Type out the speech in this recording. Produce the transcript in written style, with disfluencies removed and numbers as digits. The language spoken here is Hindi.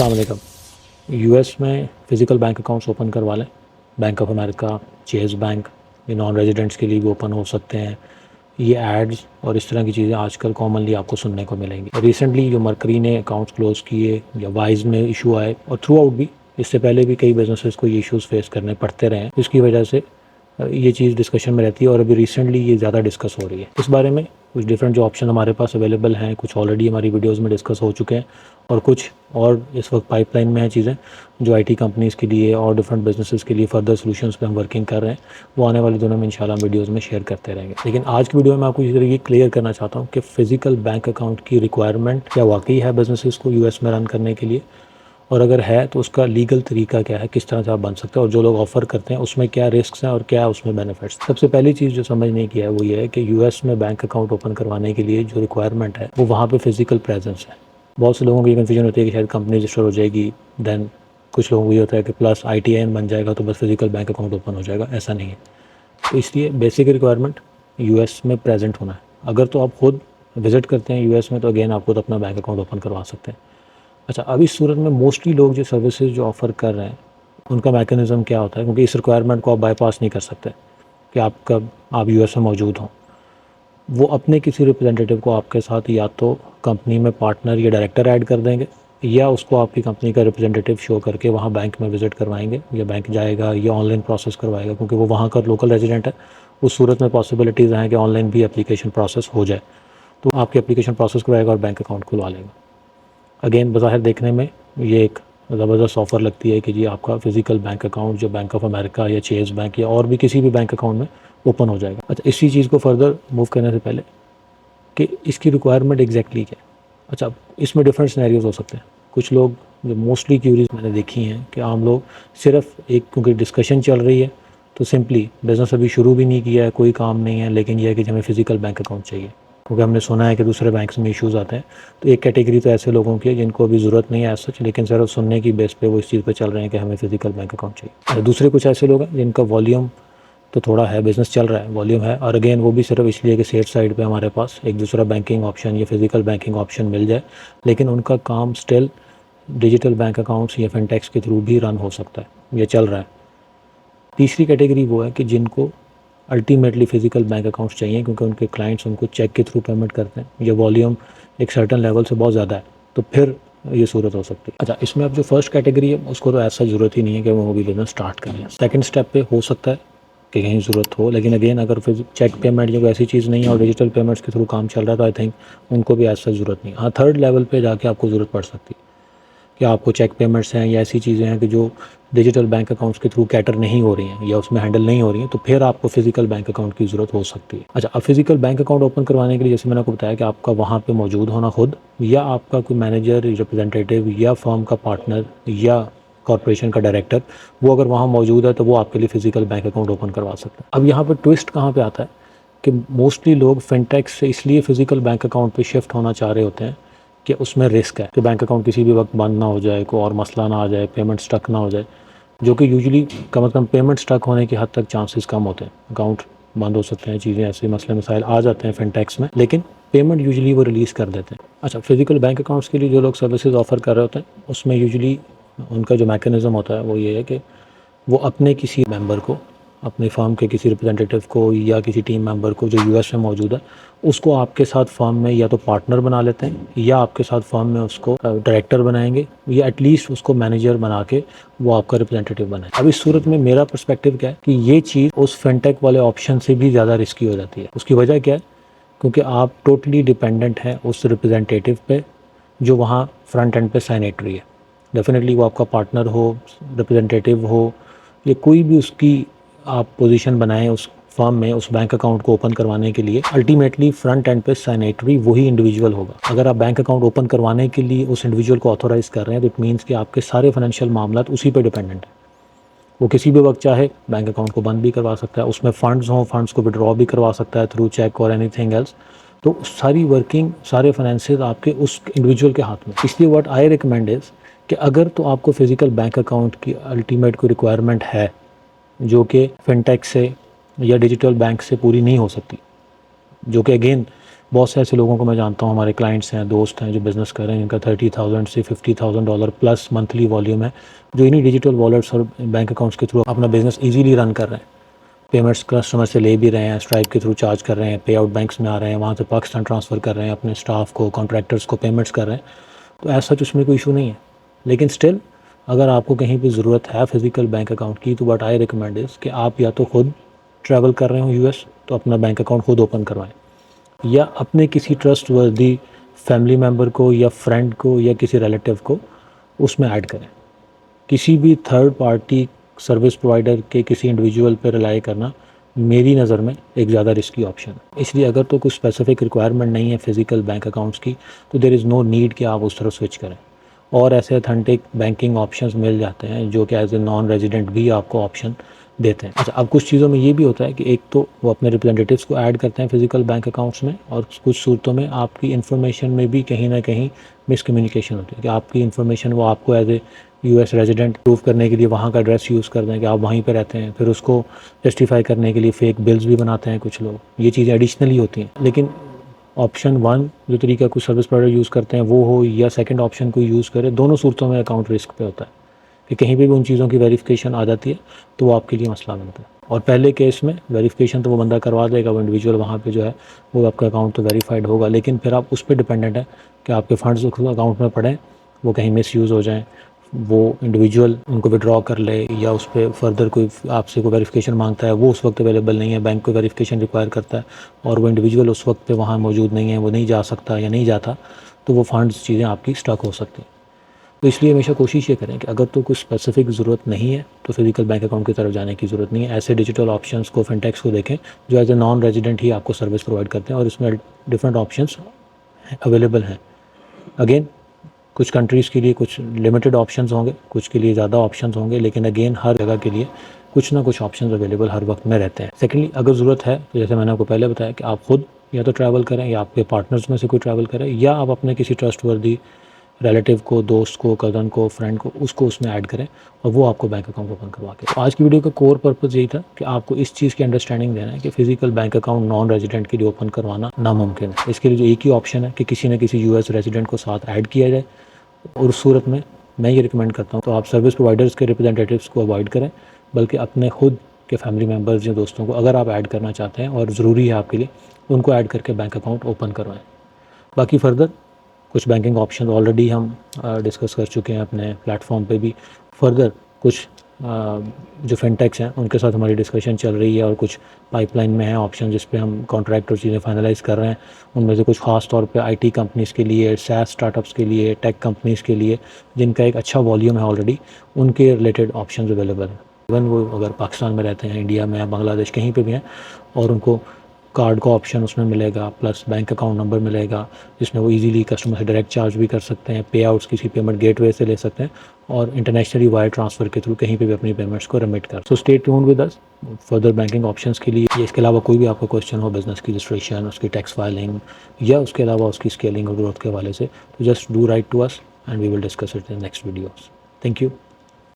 अस्सलाम वालेकुम। यूएस में फ़िज़िकल बैंक अकाउंट्स ओपन करवा लें। Bank of America, Chase bank, ये नॉन रेजिडेंट्स के लिए भी ओपन हो सकते हैं। ये एड्स और इस तरह की चीज़ें आजकल कॉमनली आपको सुनने को मिलेंगी। रिसेंटली जो मरकरी ने अकाउंट्स क्लोज़ किए या वाइज में इशू आए और थ्रू आउट भी, इससे पहले भी कई बिजनेसेस को ये इश्यूज़ फेस करने पड़ते रहे हैं, इसकी वजह से ये चीज़ डिस्कशन में रहती है और अभी रिसेंटली ये ज़्यादा डिस्कस हो रही है। इस बारे में कुछ डिफरेंट जो ऑप्शन हमारे पास अवेलेबल हैं, कुछ ऑलरेडी हमारी वीडियोज़ में डिस्कस हो चुके हैं और कुछ और इस वक्त पाइपलाइन में है चीज़ें जो आईटी कंपनीज़ के लिए और डिफरेंट बिजनेसेस के लिए फर्दर सॉल्यूशंस पे हम वर्किंग कर रहे हैं। वो आने वाले दिनों में इंशाल्लाह वीडियोज़ में शेयर करते रहेंगे। लेकिन आज की वीडियो में आपको ये क्लियर करना चाहता हूँ कि फ़िज़िकल बैंक अकाउंट की रिक्वायरमेंट क्या वाकई है बिजनेसेस को यूएस में रन करने के लिए, और अगर है तो उसका लीगल तरीका क्या है, किस तरह से आप बन सकते हैं, और जो लोग ऑफ़र करते हैं उसमें क्या रिस्क्स हैं और क्या है उसमें बेनिफिट्स। सबसे पहली चीज़ जो समझने की है वो ये है कि यूएस में बैंक अकाउंट ओपन करवाने के लिए जो रिक्वायरमेंट है वो वहाँ पे फिजिकल प्रेजेंस है। बहुत से लोगों की कन्फ्यूजन होती है कि शायद कंपनी रजिस्टर हो जाएगी, दैन कुछ लोगों को ये होता है कि प्लस ITIN बन जाएगा तो बस फिजिकल बैंक अकाउंट ओपन हो जाएगा। ऐसा नहीं है। तो इसलिए बेसिक रिक्वायरमेंट यूएस में प्रेजेंट होना है। अगर तो आप खुद विज़िट करते हैं यूएस में तो अगेन आप खुद अपना बैंक अकाउंट ओपन करवा सकते हैं। अच्छा, अब इस सूरत में मोस्टली लोग जो सर्विसेज जो ऑफ़र कर रहे हैं उनका मैकेनिज़्म क्या होता है, क्योंकि इस रिक्वायरमेंट को आप बाईपास नहीं कर सकते कि आप यूएस में मौजूद हों। वो अपने किसी रिप्रेजेंटेटिव को आपके साथ या तो कंपनी में पार्टनर या डायरेक्टर ऐड कर देंगे या उसको आपकी कंपनी का रिप्रेजेंटेटिव शो करके वहाँ बैंक में विज़िट करवाएंगे या बैंक जाएगा या ऑनलाइन प्रोसेस करवाएगा, क्योंकि वो वहाँ का लोकल रेजिडेंट है। उस सूरत में पॉसिबिलिटीज़ हैं कि ऑनलाइन भी एप्लीकेशन प्रोसेस हो जाए, तो आपकी एप्लीकेशन प्रोसेस करवाएगा और बैंक अकाउंट खुलवा लेगा। अगेन बज़ाहिर देखने में ये एक ज़बरदस्त ऑफ़र लगती है कि जी आपका फ़िज़िकल बैंक अकाउंट जो बैंक ऑफ अमेरिका या चेज़ बैंक या और भी किसी भी बैंक अकाउंट में ओपन हो जाएगा। अच्छा, इसी चीज़ को फर्दर मूव करने से पहले कि इसकी रिक्वायरमेंट एग्जैक्टली क्या है। अच्छा, इसमें डिफरेंट सिनेरियोज़ हो सकते हैं। कुछ लोग जो मोस्टली क्यूरीज मैंने देखी हैं कि आम लोग सिर्फ एक, क्योंकि डिस्कशन चल रही है तो सिंपली बिज़नेस अभी शुरू भी नहीं किया है, कोई काम नहीं है, लेकिन यह है कि हमें फ़िज़िकल बैंक अकाउंट चाहिए क्योंकि हमने सुना है कि दूसरे बैंक्स में इश्यूज़ आते हैं। तो एक कैटेगरी तो ऐसे लोगों की है जिनको अभी ज़रूरत नहीं है एज सच, लेकिन सिर्फ सुनने की बेस पे वो इस चीज़ पे चल रहे हैं कि हमें फ़िज़िकल बैंक अकाउंट चाहिए। और दूसरे कुछ ऐसे लोग हैं जिनका वॉल्यूम तो थोड़ा है, बिज़नेस चल रहा है, वॉल्यूम है, और अगेन वो भी सिर्फ इसलिए कि सेफ साइड पे हमारे पास एक दूसरा बैंकिंग ऑप्शन या फ़िज़िकल बैंकिंग ऑप्शन मिल जाए, लेकिन उनका काम स्टिल डिजिटल बैंक अकाउंट्स या फिनटेक्स के थ्रू भी रन हो सकता है, ये चल रहा है। तीसरी कैटेगरी वो है कि जिनको अल्टीमेटली फ़िज़िकल बैंक अकाउंट्स चाहिए क्योंकि उनके क्लाइंट्स उनको चेक के थ्रू पेमेंट करते हैं, ये वॉल्यूम एक सर्टन लेवल से बहुत ज़्यादा है, तो फिर ये सूरत हो सकती है। अच्छा, इसमें अब जो फर्स्ट कैटेगरी है उसको तो ऐसा ज़रूरत ही नहीं है कि वो भी बिजनेस स्टार्ट करें। सेकंड स्टेप पे हो सकता है कि कहीं ज़रूरत हो, लेकिन अगेन अगर फिर चेक पेमेंट या कोई ऐसी चीज़ नहीं है और डिजिटल पेमेंट्स के थ्रू काम चल रहा है तो आई थिंक उनको भी ऐसा ज़रूरत नहीं। हाँ, थर्ड लेवल पे जाके आपको ज़रूरत पड़ सकती है कि आपको चेक पेमेंट्स हैं या ऐसी चीज़ें हैं कि जो डिजिटल बैंक अकाउंट्स के थ्रू कैटर नहीं हो रही हैं या उसमें हैंडल नहीं हो रही हैं, तो फिर आपको फ़िज़िकल बैंक अकाउंट की ज़रूरत हो सकती है। अच्छा, अब फ़िज़िकल बैंक अकाउंट ओपन करवाने के लिए जैसे मैंने आपको बताया कि आपका वहाँ पे मौजूद होना खुद, या आपका कोई मैनेजर, रिप्रेजेंटेटिव या फर्म का पार्टनर या कॉर्पोरेशन का डायरेक्टर, वो अगर वहाँ मौजूद है तो वो आपके लिए फ़िज़िकल बैंक अकाउंट ओपन करवा सकता है। अब यहाँ पर ट्विस्ट कहाँ पे आता है कि मोस्टली लोग फिनटेक से इसलिए फ़िज़िकल बैंक अकाउंट पे शिफ्ट होना चाह रहे होते हैं कि उसमें रिस्क है कि बैंक अकाउंट किसी भी वक्त बंद ना हो जाए, कोई और मसला ना आ जाए, पेमेंट स्टक ना हो जाए, जो कि यूजुअली कम से कम पेमेंट स्टक होने की हद तक चांसेस कम होते हैं। अकाउंट बंद हो सकते हैं, चीज़ें ऐसे मसले मसाइल आ जाते हैं फिनटेक्स में, लेकिन पेमेंट यूजुअली वो रिलीज़ कर देते हैं। अच्छा, फ़िज़िकल बैंक अकाउंट्स के लिए जो लोग सर्विसेज ऑफ़र कर रहे होते हैं उसमें यूजुअली उनका जो मैकेनिज़्म होता है वो ये है कि वो अपने किसी मेंबर को, अपने फर्म के किसी रिप्रेजेंटेटिव को या किसी टीम मेंबर को जो यूएस में मौजूद है, उसको आपके साथ फर्म में या तो पार्टनर बना लेते हैं या आपके साथ फर्म में उसको डायरेक्टर बनाएंगे या एटलीस्ट उसको मैनेजर बना के वो आपका रिप्रेजेंटेटिव बनाए। अब इस सूरत में मेरा पर्सपेक्टिव क्या है कि ये चीज़ उस फिनटेक वाले ऑप्शन से भी ज़्यादा रिस्की हो जाती है। उसकी वजह क्या है? क्योंकि आप टोटली डिपेंडेंट हैं उस रिप्रेजेंटेटिव पे जो वहाँ फ्रंट एंड पे साइनेटरी है। डेफिनेटली वो आपका पार्टनर हो, रिप्रेजेंटेटिव हो, या कोई भी उसकी आप पोजीशन बनाएं उस फर्म में उस बैंक अकाउंट को ओपन करवाने के लिए, अल्टीमेटली फ्रंट एंड पे साइनेटरी वही इंडिविजुअल होगा। अगर आप बैंक अकाउंट ओपन करवाने के लिए उस इंडिविजुअल को ऑथोराइज़ कर रहे हैं तो इट मीन्स कि आपके सारे फाइनेंशियल मामलात उसी पे डिपेंडेंट है। वो किसी भी वक्त चाहे बैंक अकाउंट को बंद भी करवा सकता है, उसमें फ़ंड्स हों, फ़ंड्स को विड्रॉ भी करवा सकता है थ्रू चेक और एनीथिंग एल्स। तो सारी वर्किंग, सारे फाइनेंसेस आपके उस इंडिविजुअल के हाथ में। इसलिए व्हाट आई रिकमेंड इज़ कि अगर तो आपको फ़िज़िकल बैंक अकाउंट की अल्टीमेट कोई रिक्वायरमेंट है जो कि फिनटेक से या डिजिटल बैंक से पूरी नहीं हो सकती, जो कि अगेन बहुत से ऐसे लोगों को मैं जानता हूँ, हमारे क्लाइंट्स हैं, दोस्त हैं जो बिज़नेस कर रहे हैं, जिनका $30,000 से $50,000 प्लस मंथली वॉल्यूम है, जो इन्हीं डिजिटल वॉलेट्स और बैंक अकाउंट्स के थ्रू अपना बिज़नेस ईज़िली रन कर रहे हैं। पेमेंट्स कस्टमर से ले भी रहे हैं, स्ट्राइप के थ्रू चार्ज कर रहे हैं, पे आउट बैंक्स में आ रहे हैं, वहाँ से पाकिस्तान ट्रांसफ़र कर रहे हैं, अपने स्टाफ को, कॉन्ट्रैक्टर्स को पेमेंट्स कर रहे हैं। तो ऐसा सच उसमें कोई इशू नहीं है। लेकिन स्टिल अगर आपको कहीं पे ज़रूरत है फ़िज़िकल बैंक अकाउंट की, तो व्हाट आई रिकमेंड इज़ कि आप या तो खुद ट्रैवल कर रहे हो यूएस, तो अपना बैंक अकाउंट खुद ओपन करवाएं, या अपने किसी ट्रस्टवर्दी फैमिली मेम्बर को या फ्रेंड को या किसी रिलेटिव को उसमें ऐड करें। किसी भी थर्ड पार्टी सर्विस प्रोवाइडर के किसी इंडिविजुअल पर रिलाई करना मेरी नज़र में एक ज़्यादा रिस्की ऑप्शन है। इसलिए अगर तो कुछ स्पेसिफिक रिक्वायरमेंट नहीं है फ़िज़िकल बैंक अकाउंट्स की, तो देयर इज़ नो नीड कि आप उस तरफ स्विच करें। और ऐसे अथेंटिक बैंकिंग ऑप्शंस मिल जाते हैं जो कि एज ए नॉन रेजिडेंट भी आपको ऑप्शन देते हैं। अच्छा, अब कुछ चीज़ों में ये भी होता है कि एक तो वो अपने रिप्रेजेंटेटिव्स को ऐड करते हैं फ़िज़िकल बैंक अकाउंट्स में, और कुछ सूरतों में आपकी इन्फॉर्मेशन में भी कहीं ना कहीं मिसकम्युनिकेशन होती है कि आपकी इन्फॉर्मेशन वो आपको as a US resident prove करने के लिए वहाँ का एड्रेस यूज़ कर दें कि आप वहीं पे रहते हैं, फिर उसको जस्टिफाई करने के लिए फ़ेक बिल्स भी बनाते हैं कुछ लोग। ये चीज़ें एडिशनली होती हैं। लेकिन ऑप्शन वन जो तरीका कुछ सर्विस प्रोवाइडर यूज़ करते हैं वो हो, या सेकंड ऑप्शन को यूज़ करें, दोनों सूरतों में अकाउंट रिस्क पे होता है कि कहीं पे भी उन चीज़ों की वेरिफिकेशन आ जाती है तो वो आपके लिए मसला बनता है। और पहले केस में वेरिफिकेशन तो वो बंदा करवा देगा, वो इंडिविजुअल वहाँ पे जो है वो आपका अकाउंट तो वेरीफाइड होगा, लेकिन फिर आप उस पर डिपेंडेंट है कि आपके फंड्स अकाउंट में पड़ें, वो कहीं मिस यूज़ हो जाएँ, वो इंडिविजुअल उनको विड्रॉ कर ले, या उस पर फर्दर कोई आपसे कोई वेरिफिकेशन मांगता है, वो उस वक्त अवेलेबल नहीं है, बैंक को वेरिफिकेशन रिक्वायर करता है और वो इंडिविजुअल उस वक्त पे वहाँ मौजूद नहीं है, वो नहीं जा सकता या नहीं जाता, तो वो फंड्स चीज़ें आपकी स्टक हो सकती हैं। तो इसलिए हमेशा कोशिश ये करें कि अगर तो कुछ स्पेसिफिक ज़रूरत नहीं है तो फिजिकल बैंक अकाउंट की तरफ जाने की ज़रूरत नहीं है। ऐसे डिजिटल ऑप्शंस को, फिनटेक्स को देखें जो एज ए नॉन रेजिडेंट ही आपको सर्विस प्रोवाइड करते हैं, और इसमें डिफरेंट ऑप्शंस अवेलेबल हैं। अगेन कुछ कंट्रीज़ के लिए कुछ लिमिटेड ऑप्शंस होंगे, कुछ के लिए ज़्यादा ऑप्शंस होंगे, लेकिन अगेन हर जगह के लिए कुछ ना कुछ ऑप्शंस अवेलेबल हर वक्त में रहते हैं। सेकेंडली, अगर ज़रूरत है तो जैसे मैंने आपको पहले बताया कि आप खुद या तो ट्रैवल करें, या आपके पार्टनर्स में से कोई ट्रैवल करें, या आप अपने किसी ट्रस्टवर्दी रिलेटिव को, दोस्त को, कज़न को, फ्रेंड को, उसको उसमें ऐड करें और वो आपको बैंक अकाउंट ओपन करवा के। आज की वीडियो का कोर पर्पज़ यही था कि आपको इस चीज़ की अंडरस्टैंडिंग देना है कि physical bank account non resident के लिए ओपन करवाना नामुमकिन है। इसके लिए जो एक ही ऑप्शन है कि किसी न किसी यूएस रेजिडेंट को साथ ऐड किया जाए, और उस सूरत में मैं ये रिकमेंड करता हूँ तो आप सर्विस प्रोवाइडर्स के रिप्रेजेंटेटिव्स को अवॉइड करें, बल्कि अपने खुद के फैमिली मेम्बर्स या दोस्तों को अगर आप ऐड करना चाहते हैं और ज़रूरी है आपके लिए, उनको ऐड करके बैंक अकाउंट ओपन करवाएं। बाकी फ़र्दर कुछ बैंकिंग ऑप्शन ऑलरेडी हम डिस्कस कर चुके हैं अपने प्लेटफॉर्म पे भी। फ़र्दर कुछ जो फिनटेक्स हैं उनके साथ हमारी डिस्कशन चल रही है, और कुछ पाइपलाइन में है ऑप्शन जिस पे हम कॉन्ट्रैक्ट और चीज़ें फाइनलाइज़ कर रहे हैं। उनमें से कुछ ख़ास तौर पे आईटी कंपनीज़ के लिए, सैस स्टार्टअप्स के लिए, टेक कंपनीज़ के लिए जिनका एक अच्छा वॉल्यूम है ऑलरेडी, उनके रिलेटेड ऑप्शन अवेलेबल हैं। इवन वो अगर पाकिस्तान में रहते हैं, इंडिया में, बांग्लादेश, कहीं पे भी हैं, और उनको कार्ड का ऑप्शन उसमें मिलेगा, प्लस बैंक अकाउंट नंबर मिलेगा जिसमें वो इजीली कस्टमर से डायरेक्ट चार्ज भी कर सकते हैं, पे आउट्स किसी पेमेंट गेटवे से ले सकते हैं, और इंटरनेशनली वायर ट्रांसफ़र के थ्रू कहीं पे भी अपनी पेमेंट्स को रिमिट कर। So stay tuned with us further banking options के लिए। इसके अलावा कोई भी आपका क्वेश्चन हो बिज़नेस की रजिस्ट्रेशन, उसकी टैक्स फाइलिंग, या उसके अलावा उसकी स्केलिंग और ग्रोथ के हवाले से, तो just do write to us and we will discuss it in next videos. Thank you.